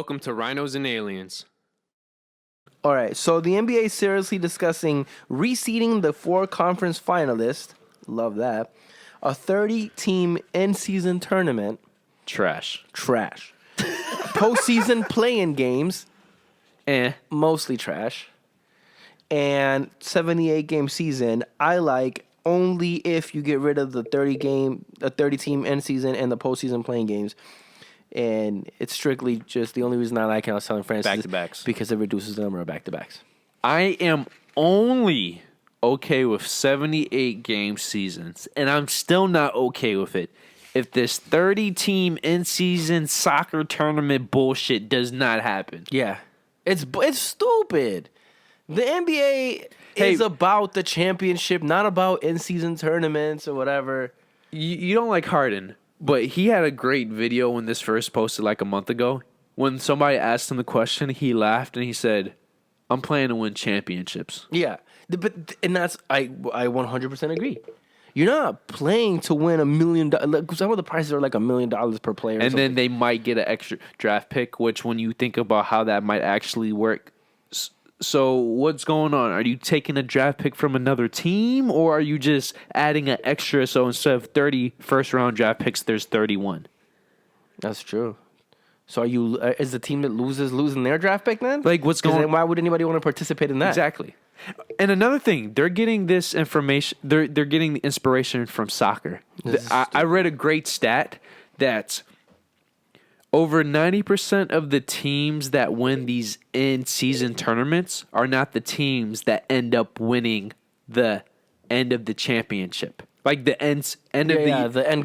Welcome to Rhinos and Aliens. All right, so the NBA is seriously discussing reseeding the 4 conference finalists. Love that. A 30-team in-season tournament. Trash. Postseason play-in games. Mostly trash. And 78-game season. I like only if you get rid of the 30-team in-season and the postseason playing games. And it's strictly just the only reason I like it. I was telling Francis Back-to-backs. because it reduces the number of back-to-backs. I am only okay with 78-game seasons, and I'm still not okay with it if this 30-team in-season soccer tournament bullshit does not happen. Yeah, it's stupid. The NBA is about the championship, not about in-season tournaments or whatever. You don't like Harden, but he had a great video when this first posted like a month ago. When somebody asked him the question, he laughed and he said, "I'm playing to win championships." Yeah, and that's I 100% agree. You're not playing to win $1 million. Some of the prices are like $1 million per player. And then they might get an extra draft pick, which when you think about how that might actually work. So what's going on? Are you taking a draft pick from another team, or are you just adding an extra? So instead of 30 first-round draft picks, there's 31. That's true. So is the team that loses losing their draft pick then? Like what's going on? Then why would anybody want to participate in that? Exactly. And another thing, they're getting this information. They're getting the inspiration from soccer. I read a great stat that over 90% of the teams that win these in-season tournaments are not the teams that end up winning the end of the championship. Like the end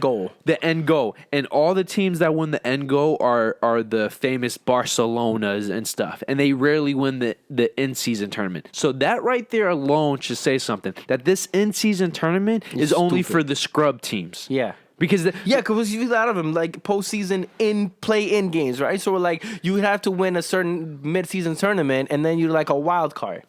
goal. The end goal. And all the teams that win the end goal are the famous Barcelonas and stuff. And they rarely win the in-season tournament. So that right there alone should say something. That this in-season tournament is only for the scrub teams. Yeah. Because because you out of them like postseason play-in games, right? So like you would have to win a certain mid-season tournament, and then you're like a wild card.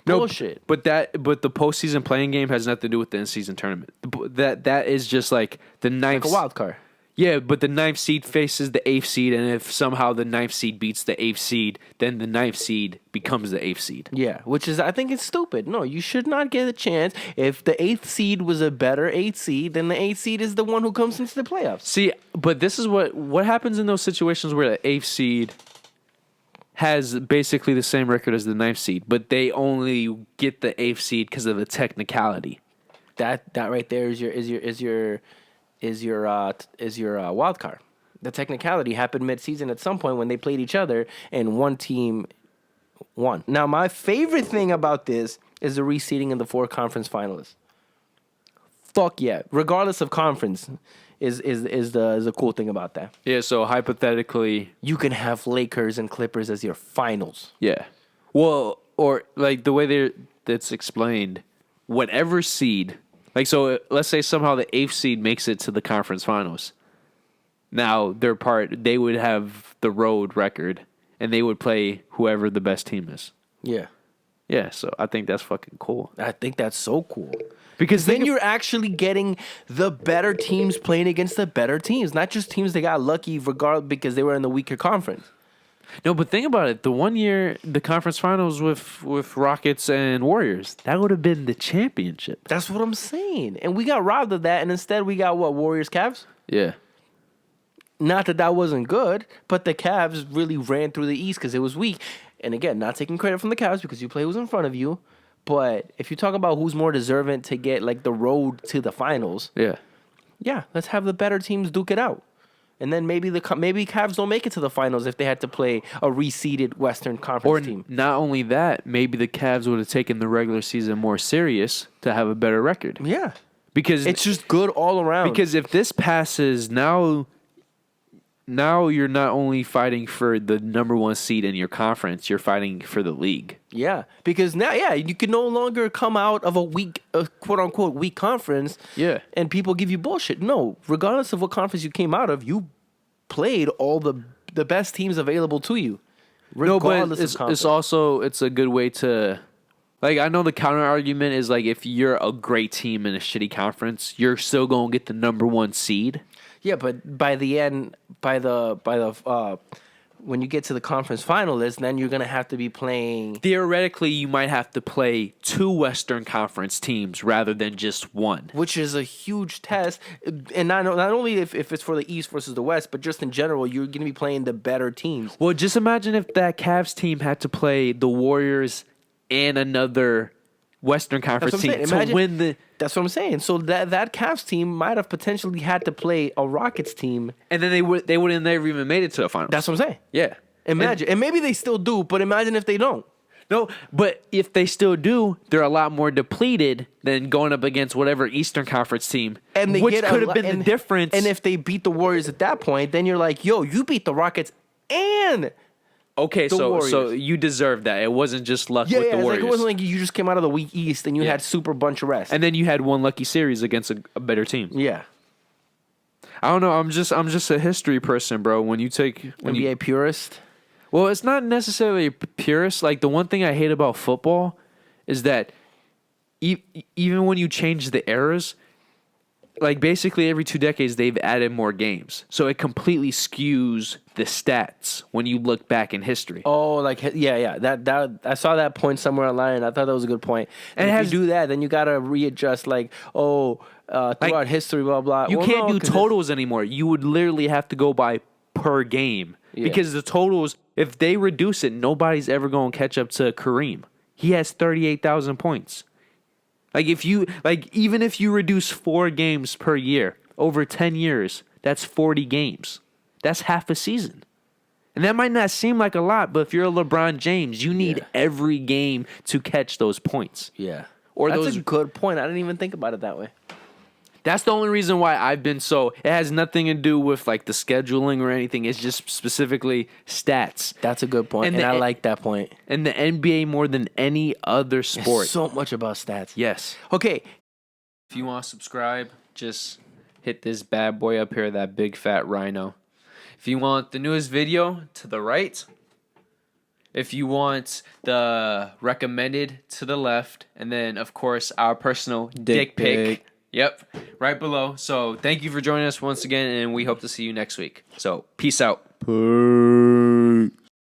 Bullshit. But the postseason playing game has nothing to do with the in-season tournament. That is just like the ninth, like a wild card. Yeah, but the 9th seed faces the 8th seed, and if somehow the 9th seed beats the 8th seed, then the 9th seed becomes the 8th seed. Yeah, which is, I think it's stupid. No, you should not get a chance. If the 8th seed was a better 8th seed, then the 8th seed is the one who comes into the playoffs. See, but this is what happens in those situations where the 8th seed has basically the same record as the 9th seed, but they only get the 8th seed because of the technicality. That right there is your wild card. The technicality happened mid-season at some point when they played each other, and one team won. Now, my favorite thing about this is the reseeding in the 4 conference finalists. Fuck yeah! Regardless of conference, is the cool thing about that. Yeah. So hypothetically, you can have Lakers and Clippers as your finals. Yeah. Well, or like the way that's explained, whatever seed. Like, so let's say somehow the 8th seed makes it to the conference finals. Now, they would have the road record, and they would play whoever the best team is. Yeah. Yeah, so I think that's fucking cool. I think that's so cool. Because then you're actually getting the better teams playing against the better teams, not just teams that got lucky because they were in the weaker conference. No, but think about it. The one year, the conference finals with Rockets and Warriors, that would have been the championship. That's what I'm saying. And we got robbed of that, and instead we got, Warriors, Cavs? Yeah. Not that wasn't good, but the Cavs really ran through the East because it was weak. And again, not taking credit from the Cavs because you play who's in front of you. But if you talk about who's more deserving to get, like, the road to the finals, yeah, let's have the better teams duke it out. And then maybe Cavs don't make it to the finals if they had to play a reseeded Western Conference team. Or not only that, maybe the Cavs would have taken the regular season more serious to have a better record. Yeah. Because it's just good all around. Because if this passes, now you're not only fighting for the number 1 seed in your conference, you're fighting for the league. Yeah, because now, you can no longer come out of a weak, quote-unquote, weak conference and people give you bullshit. No, regardless of what conference you came out of, you played all the best teams available to you, regardless of conference. It's a good way to... Like, I know the counter argument is, like, if you're a great team in a shitty conference, you're still going to get the number 1 seed. Yeah, but by the end, by the when you get to the conference finalists, then you're gonna have to be playing. Theoretically, you might have to play 2 Western Conference teams rather than just one. Which is a huge test, and not only if it's for the East versus the West, but just in general, you're going to be playing the better teams. Well, just imagine if that Cavs team had to play the Warriors and another Western Conference team to win the. That's what I'm saying. So that Cavs team might have potentially had to play a Rockets team, And then they wouldn't never even made it to the finals. That's what I'm saying. Yeah. Imagine, and maybe they still do, but imagine if they don't. No, but if they still do, they're a lot more depleted than going up against whatever Eastern Conference team, And they which get could have been the difference. And if they beat the Warriors at that point, then you're like, yo, you beat the Rockets and okay, the so Warriors. you deserve that. It wasn't just luck yeah, with the it's Warriors. like it wasn't like you just came out of the weak East and you Yeah. had super bunch of rest. And then you had one lucky series against a better team. yeah, I don't know. I'm just a history person, bro. When you NBA purist. well, it's not necessarily a purist. Like the one thing I hate about football is that even when you change the eras, like basically every 2 decades they've added more games, so it completely skews the stats when you look back in history. Oh, like yeah. That I saw that point somewhere online. I thought that was a good point. And if you do that, then you gotta readjust. Like throughout history, blah blah. You can't do totals anymore. You would literally have to go by per game because the totals, if they reduce it, nobody's ever going to catch up to Kareem. He has 38,000 points. Even if you reduce 4 games per year over 10 years, that's 40 games. That's half a season. And that might not seem like a lot, but if you're a LeBron James, you need every game to catch those points. Yeah. Or That's a good point. I didn't even think about it that way. That's the only reason why I've been so. It has nothing to do with like the scheduling or anything. It's just specifically stats. That's a good point, and I like that point. And the NBA more than any other sport. It's so much about stats. Yes. Okay. If you want to subscribe, just hit this bad boy up here, that big fat rhino. If you want the newest video, to the right. If you want the recommended, to the left. And then, of course, our personal dick pic. Yep, right below. So thank you for joining us once again, and we hope to see you next week. So peace out. Peace.